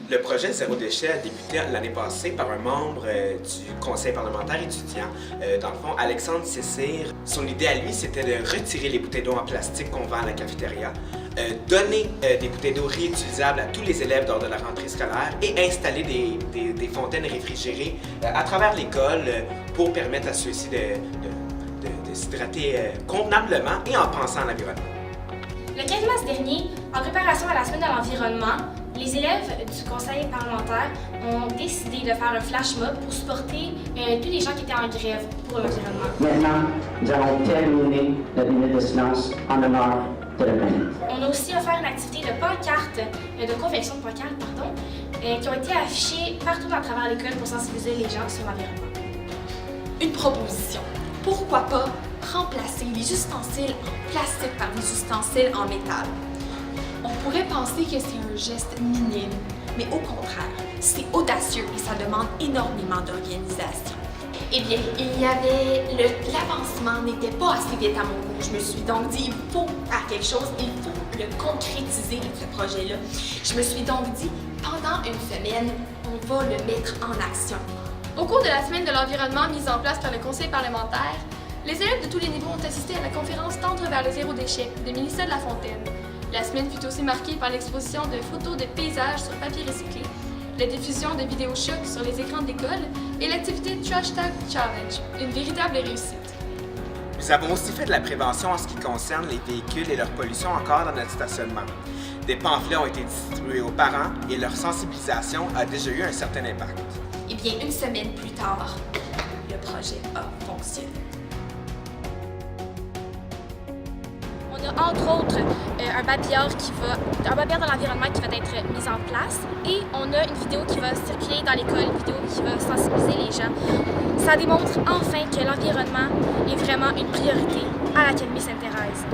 Le projet Zéro déchet a débuté l'année passée par un membre du conseil parlementaire étudiant, dans le fond, Alexandre Cessire. Son idée à lui, c'était de retirer les bouteilles d'eau en plastique qu'on vend à la cafétéria, donner des bouteilles d'eau réutilisables à tous les élèves lors de la rentrée scolaire et installer des fontaines réfrigérées à travers l'école pour permettre à ceux-ci de s'hydrater convenablement et en pensant à l'environnement. Le 15 mars dernier, en préparation à la semaine de l'environnement, les élèves du conseil parlementaire ont décidé de faire un flash mob pour supporter tous les gens qui étaient en grève pour l'environnement. Maintenant, nous allons terminer notre minute de silence en l'honneur de la planète. On a aussi offert une activité de pancarte, de confection de pancartes, qui ont été affichées partout à travers l'école pour sensibiliser les gens sur l'environnement. Une proposition. Pourquoi pas remplacer les ustensiles en plastique par des ustensiles en métal? On pourrait penser que c'est un geste minime, mais au contraire, c'est audacieux et ça demande énormément d'organisation. Eh bien, l'avancement n'était pas assez vite à mon goût. Je me suis donc dit, il faut faire quelque chose, il faut le concrétiser, ce projet-là. Je me suis donc dit, pendant une semaine, on va le mettre en action. Au cours de la semaine de l'environnement mise en place par le conseil parlementaire, les élèves de tous les niveaux ont assisté à la conférence Tendre vers le zéro déchet de Mélissa de La Fontaine. La semaine fut aussi marquée par l'exposition de photos de paysages sur papier recyclé, la diffusion de vidéos chocs sur les écrans de l'école et l'activité Trash Tag Challenge, une véritable réussite. Nous avons aussi fait de la prévention en ce qui concerne les véhicules et leur pollution encore dans notre stationnement. Des pamphlets ont été distribués aux parents et leur sensibilisation a déjà eu un certain impact. Eh bien, une semaine plus tard, le projet a fonctionné. On a entre autres un babillard dans l'environnement qui va être mis en place et on a une vidéo qui va circuler dans l'école, une vidéo qui va sensibiliser les gens. Ça démontre enfin que l'environnement est vraiment une priorité à l'Académie Sainte-Thérèse.